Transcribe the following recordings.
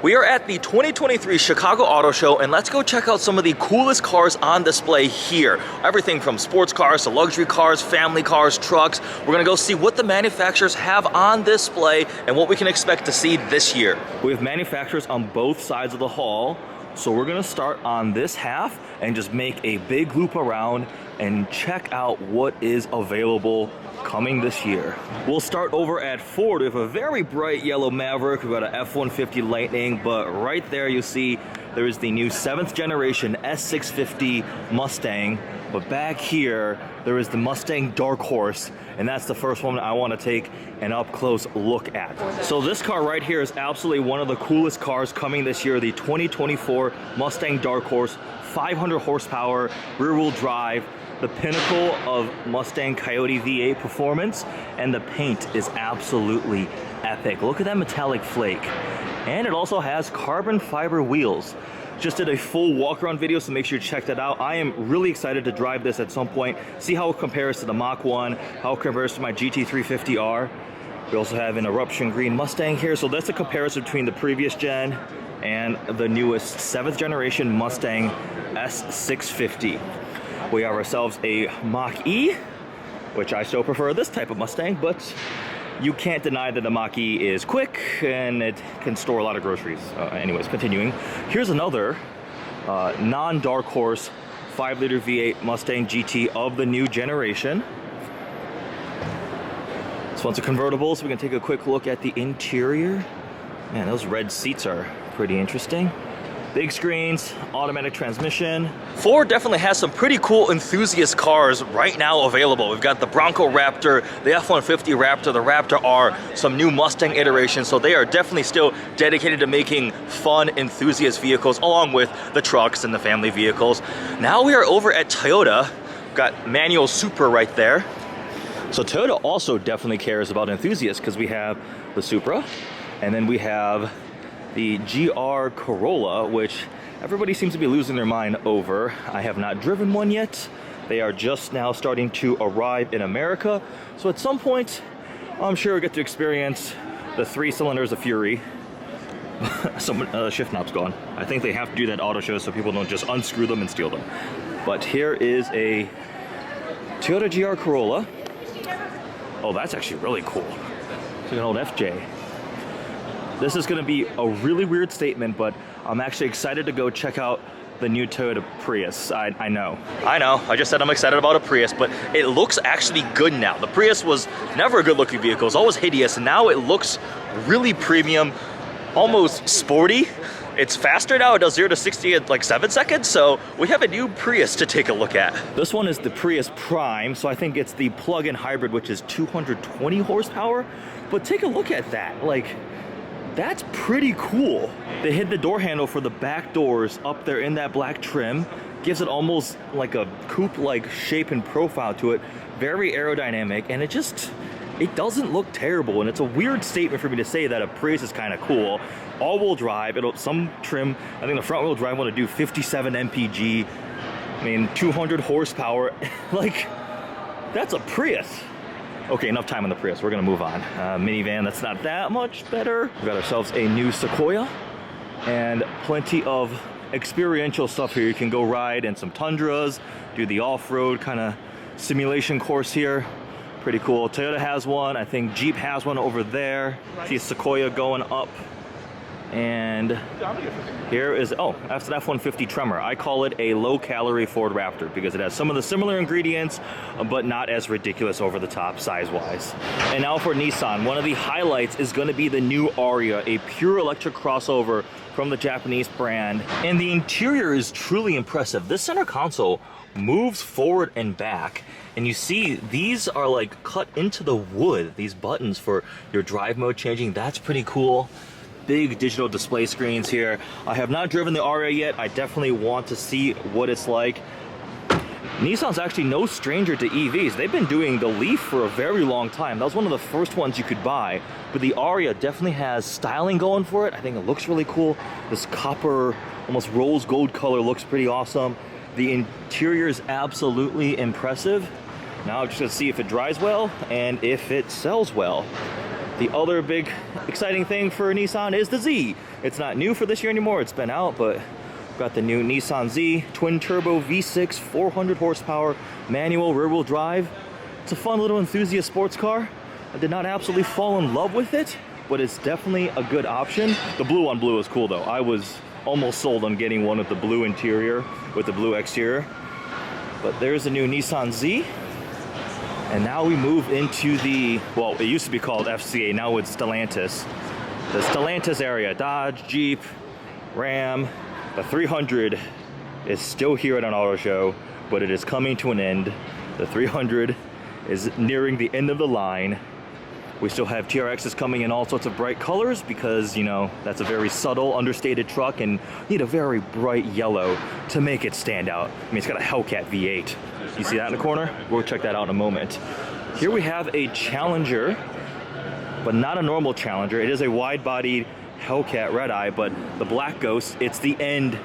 We are at the 2023 Chicago Auto Show, and let's go check out some of the coolest cars on display here. Everything from sports cars to luxury cars, family cars, trucks. We're gonna go see what the manufacturers have on display and what we can expect to see this year. We have manufacturers on both sides of the hall, so we're gonna start on this half and just make a big loop around and check out what is available coming this year. We'll start over at Ford with a very bright yellow Maverick. We've got an F-150 Lightning, but right there you see there is the new 7th generation S650 Mustang. But back here, there is the Mustang Dark Horse, and that's the first one I want to take an up-close look at. So this car right here is absolutely one of the coolest cars coming this year, the 2024 Mustang Dark Horse, 500 horsepower, rear-wheel drive, the pinnacle of Mustang Coyote V8 performance, and the paint is absolutely epic. Look at that metallic flake. And it also has carbon fiber wheels. Just did a full walk-around video, so make sure you check that out. I am really excited to drive this at some point, see how it compares to the Mach 1, how it compares to my GT350R. We also have an eruption green Mustang here, so that's a comparison between the previous gen and the newest 7th generation Mustang S650. We have ourselves a Mach-E, which I still prefer this type of Mustang, but you can't deny that the Mach-E is quick and it can store a lot of groceries. Anyways, continuing. Here's another non-Dark Horse 5-liter V8 Mustang GT of the new generation. This one's a convertible, so we can take a quick look at the interior. Man, those red seats are pretty interesting. Big screens, automatic transmission. Ford definitely has some pretty cool enthusiast cars right now available. We've got the Bronco Raptor, the F-150 Raptor, the Raptor R, some new Mustang iterations. So they are definitely still dedicated to making fun enthusiast vehicles along with the trucks and the family vehicles. Now we are over at Toyota. Got manual Supra right there. So Toyota also definitely cares about enthusiasts because we have the Supra, and then we have the GR Corolla, which everybody seems to be losing their mind over. I have not driven one yet. They are just now starting to arrive in America. So at some point, I'm sure we'll get to experience the 3 cylinders of fury. Some shift knob's gone. I think they have to do that auto show so people don't just unscrew them and steal them. But here is a Toyota GR Corolla. Oh, that's actually really cool. It's like an old FJ. This is going to be a really weird statement, but I'm actually excited to go check out the new Toyota Prius. I know. I just said I'm excited about a Prius, but it looks actually good now. The Prius was never a good-looking vehicle. It was always hideous, and now it looks really premium, almost sporty. It's faster now. It does 0 to 60 in like 7 seconds, so we have a new Prius to take a look at. This one is the Prius Prime, so I think it's the plug-in hybrid, which is 220 horsepower. But take a look at that. Like, that's pretty cool. They hid the door handle for the back doors up there in that black trim. Gives it almost like a coupe-like shape and profile to it. Very aerodynamic, and it doesn't look terrible. And it's a weird statement for me to say that a Prius is kind of cool. All-wheel drive, some trim. I think the front-wheel drive want to do 57 mpg. I mean, 200 horsepower. Like, that's a Prius. Okay, enough time on the Prius. We're gonna move on. Minivan, that's not that much better. We've got ourselves a new Sequoia and plenty of experiential stuff here. You can go ride in some Tundras, do the off-road kind of simulation course here. Pretty cool. Toyota has one. I think Jeep has one over there. See a Sequoia going up. And here is, that's an F-150 Tremor. I call it a low-calorie Ford Raptor because it has some of the similar ingredients, but not as ridiculous over the top size-wise. And now for Nissan, one of the highlights is going to be the new Ariya, a pure electric crossover from the Japanese brand. And the interior is truly impressive. This center console moves forward and back, and you see these are like cut into the wood, these buttons for your drive mode changing. That's pretty cool. Big digital display screens here. I have not driven the Ariya yet. I definitely want to see what it's like. Nissan's actually no stranger to EVs. They've been doing the Leaf for a very long time. That was one of the first ones you could buy. But the Ariya definitely has styling going for it. I think it looks really cool. This copper, almost rose gold color looks pretty awesome. The interior is absolutely impressive. Now I'm just gonna see if it drives well and if it sells well. The other big exciting thing for Nissan is the Z. It's not new for this year anymore, it's been out, but we've got the new Nissan Z, twin turbo V6, 400 horsepower, manual rear-wheel drive. It's a fun little enthusiast sports car. I did not absolutely fall in love with it, but it's definitely a good option. The blue on blue is cool though. I was almost sold on getting one with the blue interior, with the blue exterior. But there's the new Nissan Z. And now we move into the, well, it used to be called FCA, now it's Stellantis. The Stellantis area, Dodge, Jeep, Ram. The 300 is still here at an auto show, but it is coming to an end. The 300 is nearing the end of the line. We still have TRXs coming in all sorts of bright colors because, you know, that's a very subtle, understated truck and you need a very bright yellow to make it stand out. I mean, it's got a Hellcat V8. You see that in the corner? We'll check that out in a moment. Here we have a Challenger, but not a normal Challenger. It is a wide-bodied Hellcat Red Eye, but the Black Ghost, it's the end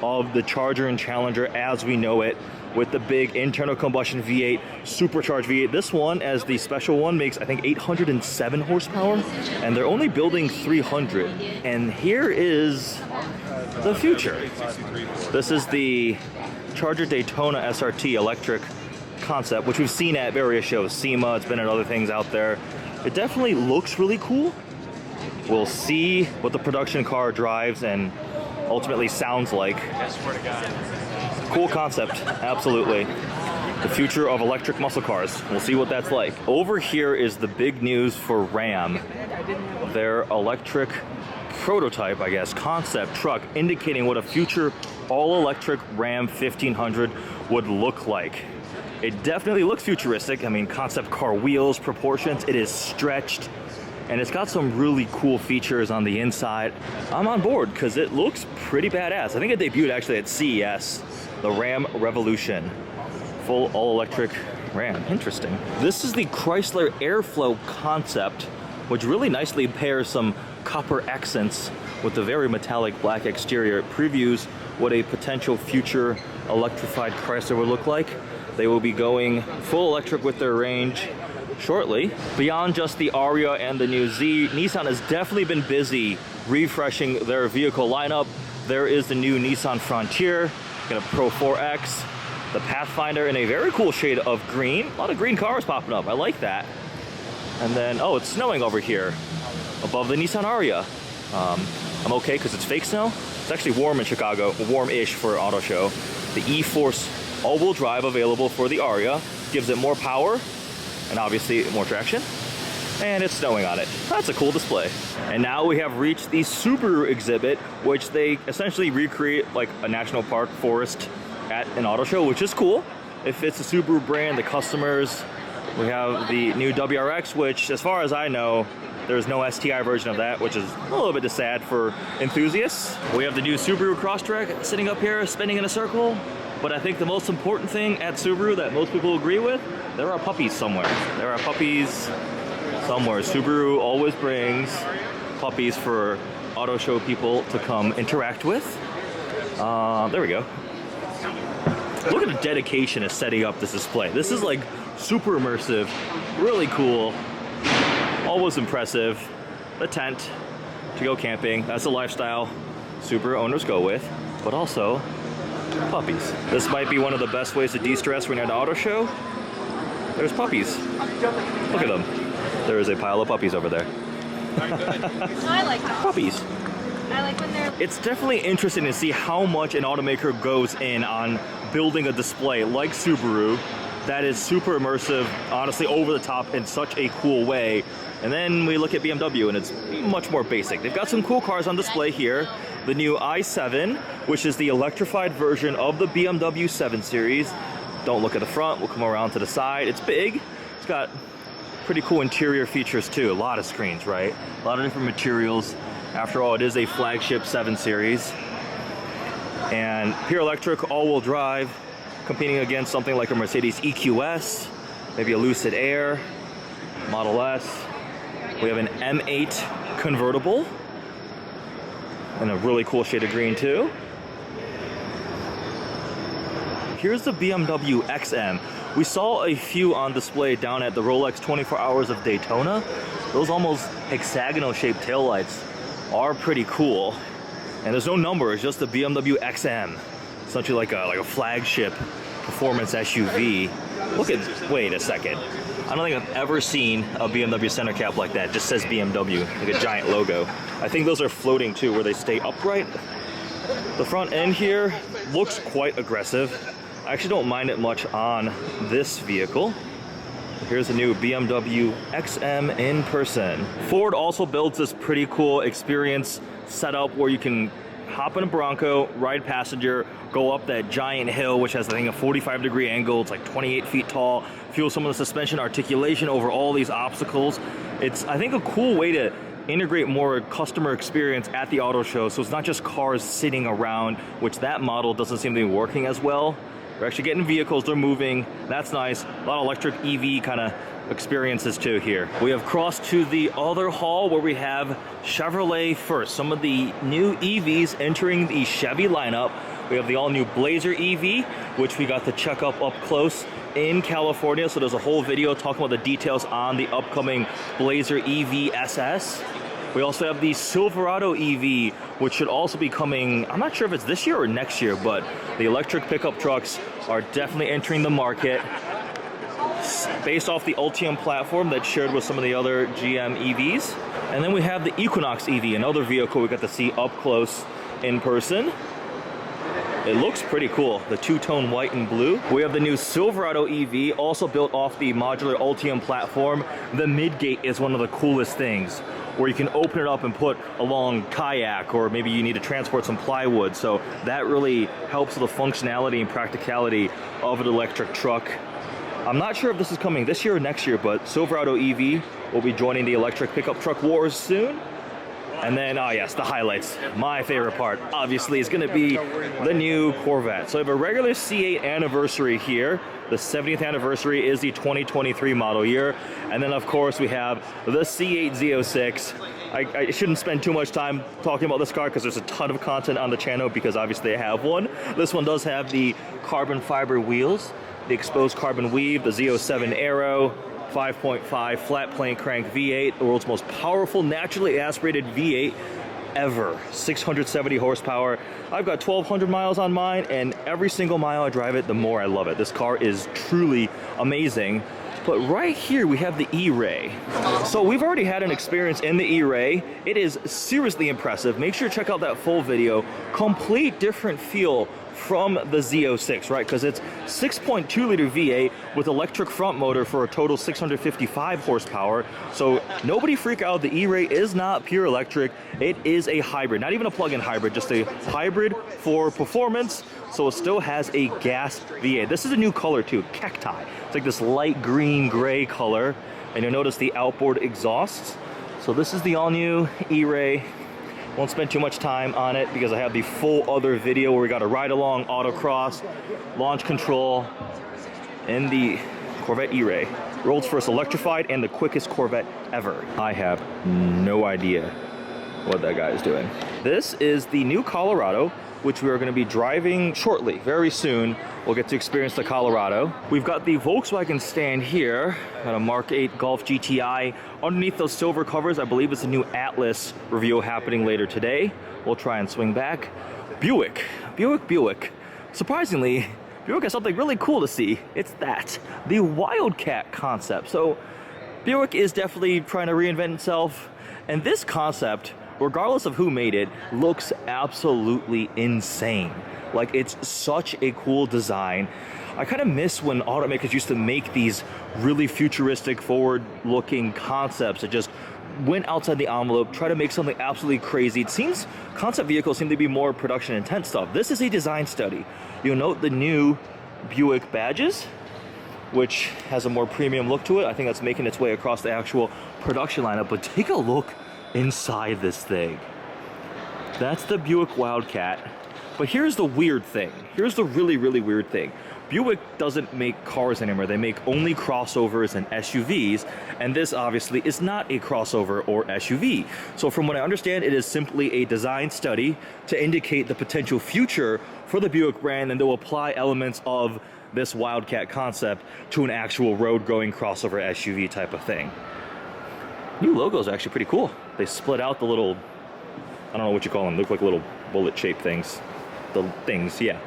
of the Charger and Challenger as we know it, with the big internal combustion V8, supercharged V8. This one, as the special one, makes I think 807 horsepower, and they're only building 300. And here is the future. This is the Charger Daytona SRT electric concept, which we've seen at various shows. SEMA, it's been at other things out there. It definitely looks really cool. We'll see what the production car drives and ultimately sounds like. Cool concept, absolutely. The future of electric muscle cars. We'll see what that's like. Over here is the big news for Ram. Their electric prototype, I guess, concept truck, indicating what a future all-electric Ram 1500 would look like. It definitely looks futuristic. I mean, concept car wheels, proportions, it is stretched, and it's got some really cool features on the inside. I'm on board because it looks pretty badass. I think it debuted actually at CES, the Ram Revolution. Full all-electric Ram, interesting. This is the Chrysler Airflow concept, which really nicely pairs some copper accents with the very metallic black exterior. It previews what a potential future electrified Chrysler would look like. They will be going full electric with their range shortly. Beyond just the Aria and the new Z, Nissan has definitely been busy refreshing their vehicle lineup. There is the new Nissan Frontier, got a Pro 4X, the Pathfinder in a very cool shade of green. A lot of green cars popping up, I like that. And then, oh, it's snowing over here above the Nissan Aria. I'm okay because it's fake snow. It's actually warm in Chicago, warm-ish for an auto show. The E-Force all-wheel drive available for the Aria gives it more power and obviously more traction. And it's snowing on it. That's a cool display. And now we have reached the Subaru exhibit, which they essentially recreate like a national park forest at an auto show, which is cool. It fits the Subaru brand, the customers. We have the new WRX, which as far as I know, there's no STI version of that, which is a little bit sad for enthusiasts. We have the new Subaru Crosstrek sitting up here, spinning in a circle. But I think the most important thing at Subaru that most people agree with, there are puppies somewhere. There are puppies somewhere. Subaru always brings puppies for auto show people to come interact with. There we go. Look at the dedication of setting up this display. This is like super immersive, really cool. Always impressive. The tent to go camping. That's a lifestyle Subaru owners go with, but also puppies. This might be one of the best ways to de-stress when you're at an auto show. There's puppies. Look at them. There is a pile of puppies over there. I like dogs. Puppies. I like when they're... It's definitely interesting to see how much an automaker goes in on building a display like Subaru that is super immersive, honestly over the top in such a cool way. And then we look at BMW and it's much more basic. They've got some cool cars on display here. The new i7, which is the electrified version of the BMW 7 Series. Don't look at the front, we'll come around to the side. It's big, it's got pretty cool interior features too. A lot of screens, right? A lot of different materials. After all, it is a flagship 7 Series. And pure electric, all-wheel drive, competing against something like a Mercedes EQS, maybe a Lucid Air, Model S. We have an M8 convertible in a really cool shade of green too. Here's the BMW XM. We saw a few on display down at the Rolex 24 Hours of Daytona. Those almost hexagonal shaped taillights are pretty cool. And there's no number, it's just the BMW XM. Essentially like a flagship performance SUV. Wait a second. I don't think I've ever seen a BMW center cap like that. It just says BMW, like a giant logo. I think those are floating too, where they stay upright. The front end here looks quite aggressive. I actually don't mind it much on this vehicle. Here's the new BMW XM in person. Ford also builds this pretty cool experience setup where you can hop in a Bronco, ride passenger, go up that giant hill, which has, I think, a 45-degree angle. It's like 28 feet tall. Feel some of the suspension articulation over all these obstacles. It's, I think, a cool way to integrate more customer experience at the auto show. So it's not just cars sitting around, which that model doesn't seem to be working as well. We're actually getting vehicles, they're moving. That's nice. A lot of electric EV kind of experiences too here. We have crossed to the other hall where we have Chevrolet first. Some of the new EVs entering the Chevy lineup. We have the all-new Blazer EV, which we got to check up close in California. So there's a whole video talking about the details on the upcoming Blazer EV SS. We also have the Silverado EV, which should also be coming, I'm not sure if it's this year or next year, but the electric pickup trucks are definitely entering the market. Based off the Ultium platform that's shared with some of the other GM EVs. And then we have the Equinox EV, another vehicle we got to see up close in person. It looks pretty cool, the two-tone white and blue. We have the new Silverado EV, also built off the modular Ultium platform. The midgate is one of the coolest things, where you can open it up and put a long kayak, or maybe you need to transport some plywood. So that really helps with the functionality and practicality of an electric truck. I'm not sure if this is coming this year or next year, but Silverado EV will be joining the electric pickup truck wars soon. And then, oh yes, the highlights. My favorite part, obviously, is gonna be the new Corvette. So we have a regular C8 anniversary here. The 70th anniversary is the 2023 model year. And then, of course, we have the C8 Z06. I shouldn't spend too much time talking about this car because there's a ton of content on the channel because obviously I have one. This one does have the carbon fiber wheels, the exposed carbon weave, the Z07 Aero, 5.5 flat plane crank V8, the world's most powerful naturally aspirated V8 ever. 670 horsepower. I've got 1,200 miles on mine, and every single mile I drive it, the more I love it. This car is truly amazing. But right here we have the E-Ray. So we've already had an experience in the E-Ray. It is seriously impressive. Make sure to check out that full video. Complete different feel from the Z06, right? Because it's 6.2 liter V8 with electric front motor for a total 655 horsepower. So nobody freak out, the E-Ray is not pure electric. It is a hybrid, not even a plug-in hybrid, just a hybrid for performance. So it still has a gas V8. This is a new color too, cacti. It's like this light green gray color. And you'll notice the outboard exhausts. So this is the all new E-Ray. Won't spend too much time on it because I have the full other video where we got a ride along, autocross, launch control, and the Corvette E-Ray. World's first electrified and the quickest Corvette ever. I have no idea what that guy is doing. This is the new Colorado, which we are going to be driving shortly, very soon. We'll get to experience the Colorado. We've got the Volkswagen stand here, got a Mark 8 Golf GTI. Underneath those silver covers, I believe it's a new Atlas review happening later today. We'll try and swing back. Buick. Surprisingly, Buick has something really cool to see. It's that, the Wildcat concept. So Buick is definitely trying to reinvent itself, and this concept, regardless of who made it, looks absolutely insane. Like, it's such a cool design. I kind of miss when automakers used to make these really futuristic, forward-looking concepts that just went outside the envelope, try to make something absolutely crazy. It seems concept vehicles seem to be more production intense stuff. This is a design study. You'll note the new Buick badges, which has a more premium look to it. I think that's making its way across the actual production lineup, but take a look inside this thing. That's the Buick Wildcat. But here's the weird thing. Here's the really, really weird thing. Buick doesn't make cars anymore. They make only crossovers and SUVs, and this obviously is not a crossover or SUV. So from what I understand, it is simply a design study to indicate the potential future for the Buick brand, and they'll apply elements of this Wildcat concept to an actual road-going crossover SUV type of thing. New logos are actually pretty cool. They split out the little, I don't know what you call them, look like little bullet-shaped things. The things, yeah.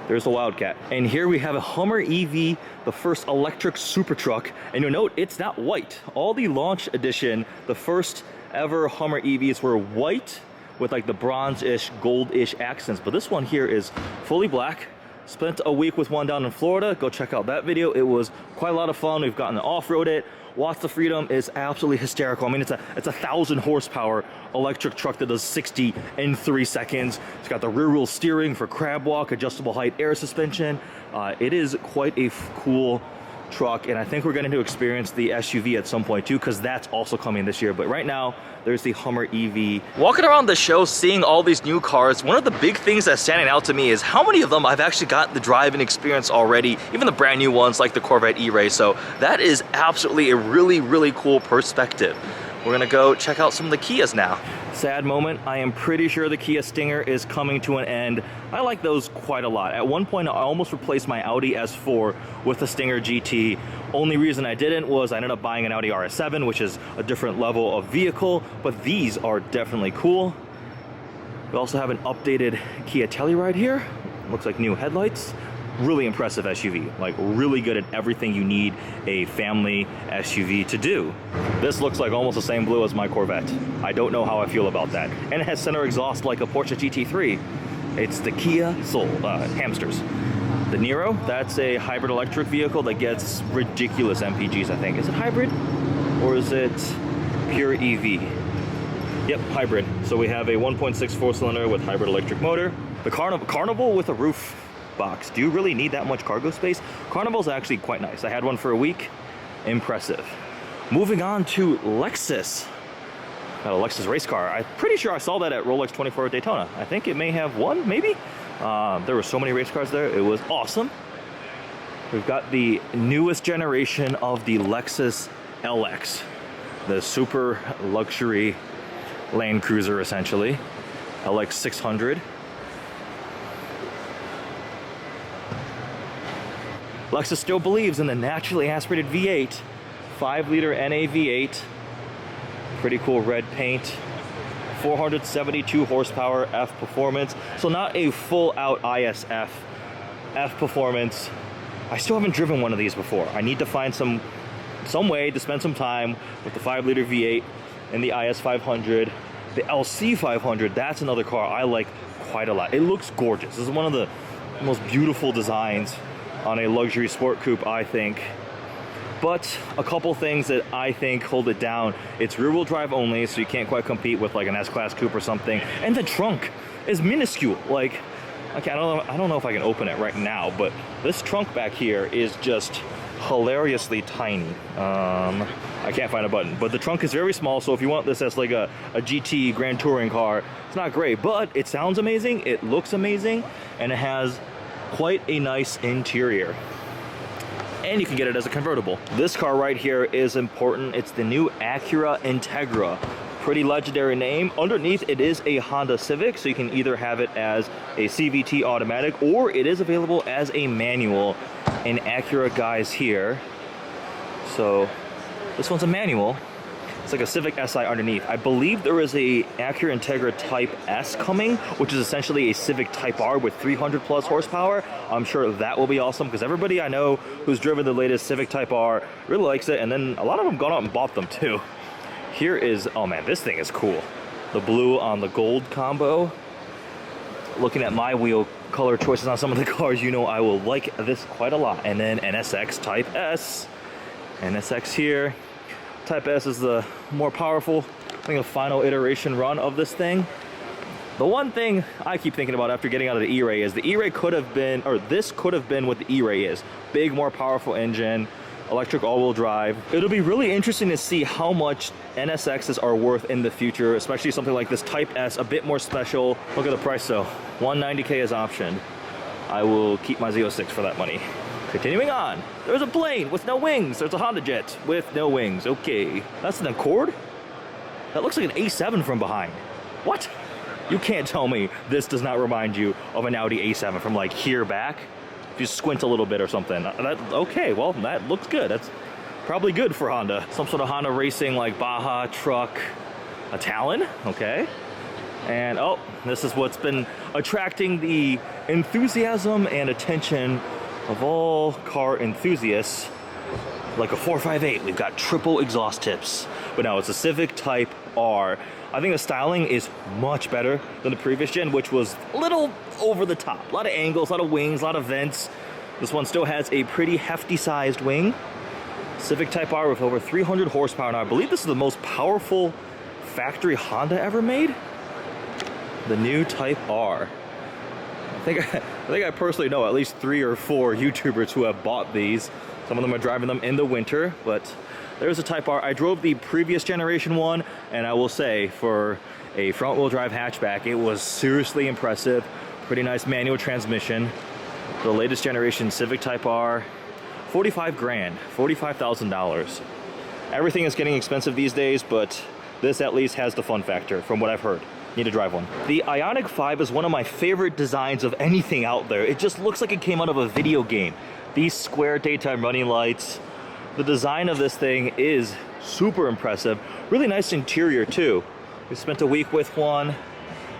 There's the Wildcat. And here we have a Hummer EV, the first electric super truck. And you'll note it's not white. All the launch edition, the first ever Hummer EVs were white with like the bronze-ish, gold-ish accents. But this one here is fully black. Spent a week with one down in Florida. Go check out that video. It was quite a lot of fun. We've gotten to off-road it. Watts of Freedom is absolutely hysterical. I mean, it's a 1,000 horsepower electric truck that does 60 in 3 seconds. It's got the rear wheel steering for crab walk, adjustable height air suspension. It is quite a cool truck, and I think we're going to experience the SUV at some point too, because that's also coming this year. But right now, there's the Hummer EV. Walking around the show, seeing all these new cars, one of the big things that's standing out to me is how many of them I've actually gotten the driving experience already, even the brand new ones like the Corvette E-Ray. So that is absolutely a really, really cool perspective. We're gonna go check out some of the Kias now. Sad moment, I am pretty sure the Kia Stinger is coming to an end. I like those quite a lot. At one point, I almost replaced my Audi S4 with the Stinger GT. Only reason I didn't was I ended up buying an Audi RS7, which is a different level of vehicle, but these are definitely cool. We also have an updated Kia Telluride here. Looks like new headlights. Really impressive SUV, like really good at everything you need a family SUV to do. This looks like almost the same blue as my Corvette. I don't know how I feel about that. And it has center exhaust like a Porsche GT3. It's the Kia Soul, hamsters. The Niro, that's a hybrid electric vehicle that gets ridiculous MPGs, I think. Is it hybrid or is it pure EV? Yep, hybrid. So we have a 1.6 4-cylinder with hybrid electric motor. The Carnival with a roof box. Do you really need that much cargo space? Carnival's actually quite nice. I had one for a week. Impressive. Moving on to Lexus. Got a Lexus race car. I'm pretty sure I saw that at Rolex 24 Daytona. I think it may have one, maybe? There were so many race cars there. It was awesome. We've got the newest generation of the Lexus LX. The super luxury Land Cruiser, essentially. LX 600. Lexus still believes in the naturally aspirated V8, 5-liter NA V8, pretty cool red paint, 472 horsepower F performance, so not a full-out ISF F performance. I still haven't driven one of these before. I need to find some way to spend some time with the 5-liter V8 and the IS 500. The LC 500, that's another car I like quite a lot. It looks gorgeous. This is one of the most beautiful designs on a luxury sport coupe, I think. But a couple things that I think hold it down. It's rear-wheel drive only, so you can't quite compete with like an S-Class coupe or something. And the trunk is minuscule. Like, okay, I don't know if I can open it right now, but this trunk back here is just hilariously tiny. I can't find a button, but the trunk is very small, so if you want this as like a GT Grand Touring car, it's not great, but it sounds amazing, it looks amazing, and it has quite a nice interior. And you can get it as a convertible. This car right here is important. It's the new Acura Integra. Pretty legendary name. Underneath it is a Honda Civic, so you can either have it as a CVT automatic or it is available as a manual in Acura guise here. So this one's a manual. It's like a Civic Si underneath. I believe there is a Acura Integra Type S coming, which is essentially a Civic Type R with 300 plus horsepower. I'm sure that will be awesome because everybody I know who's driven the latest Civic Type R really likes it, and then a lot of them gone out and bought them too. Here is, oh man, this thing is cool. The blue on the gold combo. Looking at my wheel color choices on some of the cars, you know I will like this quite a lot. And then NSX Type S. NSX here. Type S is the more powerful, I think, the final iteration run of this thing. The one thing I keep thinking about after getting out of the E-Ray is the E-Ray could have been, or this could have been what the E-Ray is. Big, more powerful engine, electric all-wheel drive. It'll be really interesting to see how much NSXs are worth in the future, especially something like this Type S, a bit more special. Look at the price though, $190K is optioned. I will keep my Z06 for that money. Continuing on, there's a plane with no wings. There's a Honda Jet with no wings. Okay, that's an Accord? That looks like an A7 from behind. What? You can't tell me this does not remind you of an Audi A7 from like here back. If you squint a little bit or something. Okay, well, that looks good. That's probably good for Honda. Some sort of Honda racing like Baja truck, a Talon, okay. And oh, this is what's been attracting the enthusiasm and attention of all car enthusiasts. Like a 458, we've got triple exhaust tips. But no, it's a Civic Type R. I think the styling is much better than the previous gen, which was a little over the top. A lot of angles, a lot of wings, a lot of vents. This one still has a pretty hefty sized wing. Civic Type R with over 300 horsepower. Now I believe this is the most powerful factory Honda ever made. The new Type R. I think I personally know at least 3 or 4 YouTubers who have bought these. Some of them are driving them in the winter, but there's a Type R. I drove the previous generation one, and I will say for a front wheel drive hatchback, it was seriously impressive. Pretty nice manual transmission. The latest generation Civic Type R, 45 grand, $45,000. Everything is getting expensive these days, but this at least has the fun factor from what I've heard. Need to drive one. The Ioniq 5 is one of my favorite designs of anything out there. It just looks like it came out of a video game. These square daytime running lights. The design of this thing is super impressive. Really nice interior too. We spent a week with one.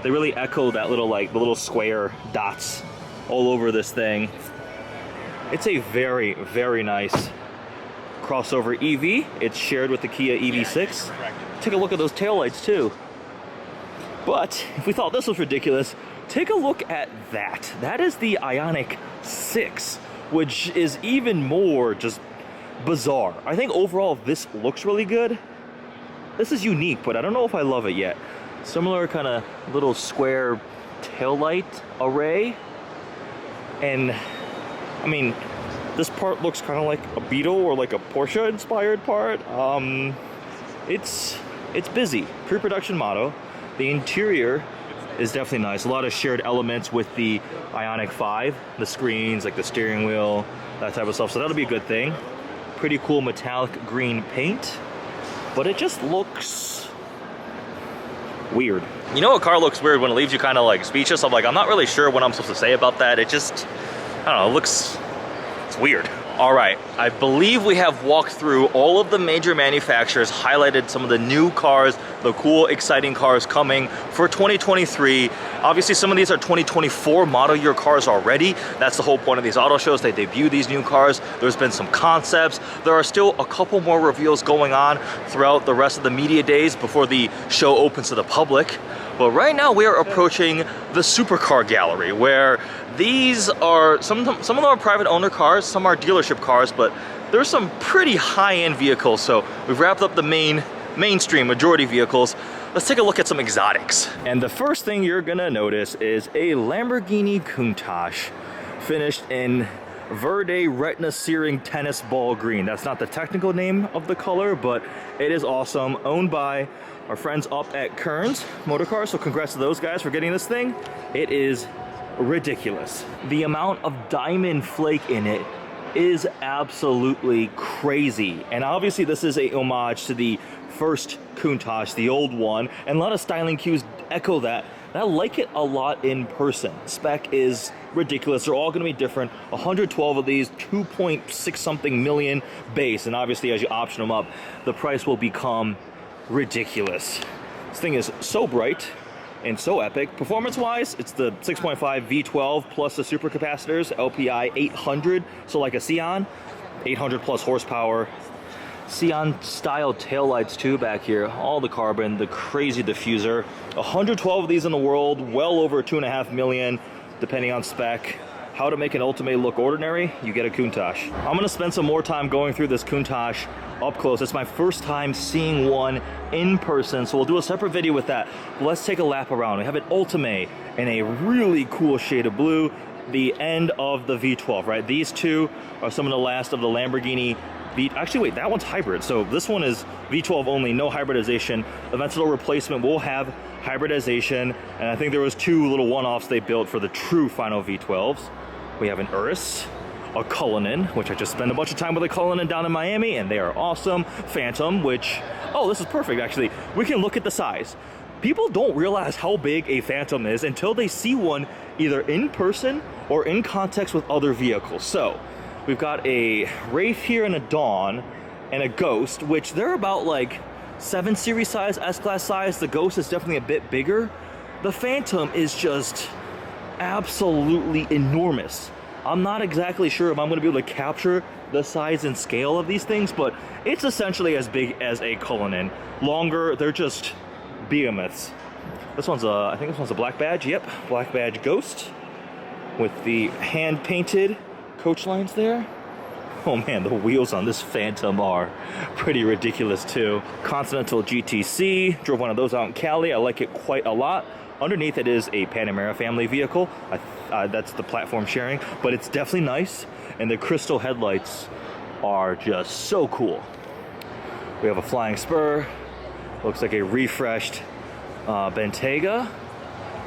They really echo that little, like, the little square dots all over this thing. It's a very, very nice crossover EV. It's shared with the Kia EV6. Take a look at those taillights too. But if we thought this was ridiculous, take a look at that. That is the Ioniq 6, which is even more just bizarre. I think overall this looks really good. This is unique, but I don't know if I love it yet. Similar kind of little square taillight array. And I mean, this part looks kind of like a Beetle or like a Porsche inspired part. It's busy. Pre-production model. The interior is definitely nice. A lot of shared elements with the Ioniq 5. The screens, like the steering wheel, that type of stuff. So that'll be a good thing. Pretty cool metallic green paint. But it just looks weird. You know, a car looks weird when it leaves you kind of like speechless. I'm not really sure what I'm supposed to say about that. It just, I don't know, it's weird. All right, I believe we have walked through all of the major manufacturers, highlighted some of the new cars, the cool, exciting cars coming for 2023. Obviously, some of these are 2024 model year cars already. That's the whole point of these auto shows. They debut these new cars. There's been some concepts. There are still a couple more reveals going on throughout the rest of the media days before the show opens to the public. But right now we are approaching the supercar gallery, where these are, some of them are private owner cars, some are dealership cars, but there's some pretty high-end vehicles. So we've wrapped up the mainstream majority vehicles. Let's take a look at some exotics. And the first thing you're gonna notice is a Lamborghini Countach finished in Verde Retina Searing Tennis Ball Green. That's not the technical name of the color, but it is awesome. Owned by our friends up at Kearns Motorcars, so congrats to those guys for getting this thing. It is ridiculous. The amount of diamond flake in it is absolutely crazy. And obviously this is a homage to the first Countach, the old one, and a lot of styling cues echo that. And I like it a lot in person. Spec is ridiculous. They're all gonna be different. 112 of these, 2.6 something million base. And obviously as you option them up, the price will become ridiculous. This thing is so bright and so epic. Performance-wise, it's the 6.5 V12 plus the super capacitors, LPI 800, so like a Scion, 800 plus horsepower. Scion style taillights too back here, all the carbon, the crazy diffuser. 112 of these in the world, well over 2.5 million, depending on spec. How to make an Ultimate look ordinary? You get a Countach. I'm gonna spend some more time going through this Countach up close. It's my first time seeing one in person, so we'll do a separate video with that. But let's take a lap around. We have an Ultimate in a really cool shade of blue, the end of the V12, right? These two are some of the last of the Lamborghini actually wait, that one's hybrid, so this one is V12 only, no hybridization. Eventual replacement will have hybridization, and I think there was 2 little one-offs they built for the true final V12s. We have an Urus, a Cullinan, which I just spent a bunch of time with a Cullinan down in Miami, and they are awesome. Phantom, which, oh, this is perfect actually. We can look at the size. People don't realize how big a Phantom is until they see one either in person or in context with other vehicles. So we've got a Wraith here and a Dawn and a Ghost, which they're about like 7 Series size, S-Class size. The Ghost is definitely a bit bigger. The Phantom is just absolutely enormous. I'm not exactly sure if I'm going to be able to capture the size and scale of these things, but it's essentially as big as a Cullinan. Longer, they're just behemoths. This one's I think this one's a black badge. Yep, black badge Ghost with the hand-painted coach lines there. Oh man, the wheels on this Phantom are pretty ridiculous too. Continental GTC, drove one of those out in Cali. I like it quite a lot. Underneath it is a Panamera family vehicle. That's the platform sharing, but it's definitely nice. And the crystal headlights are just so cool. We have a Flying Spur. Looks like a refreshed Bentayga.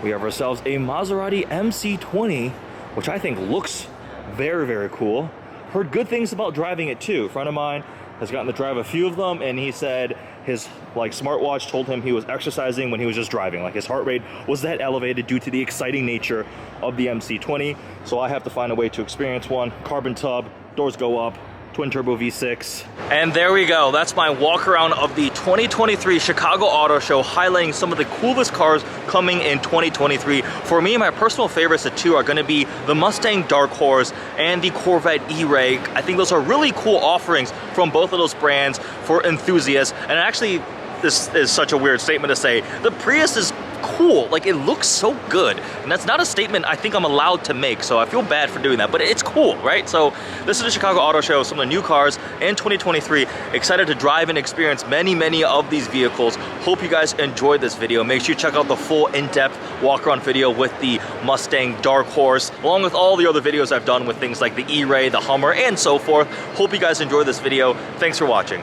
We have ourselves a Maserati MC20, which I think looks very, very cool. Heard good things about driving it too. A friend of mine has gotten to drive a few of them, and he said his smartwatch told him he was exercising when he was just driving. Like his heart rate was that elevated due to the exciting nature of the MC20. So I have to find a way to experience one. Carbon tub, doors go up, twin turbo V6. And there we go. That's my walk around of the 2023 Chicago Auto Show, highlighting some of the coolest cars coming in 2023. For me, my personal favorites, the two, are going to be the Mustang Dark Horse and the Corvette E-Ray. I think those are really cool offerings from both of those brands for enthusiasts. And actually, this is such a weird statement to say, the Prius is cool. Like, it looks so good, and that's not a statement I think I'm allowed to make, so I feel bad for doing that, but it's cool, right? So this is the Chicago Auto Show, some of the new cars in 2023. Excited to drive and experience many of these vehicles. Hope you guys enjoyed this video. Make sure you check out the full in-depth walk around video with the Mustang Dark Horse, along with all the other videos I've done with things like the E-Ray, the Hummer, and so forth. Hope you guys enjoyed this video. Thanks for watching.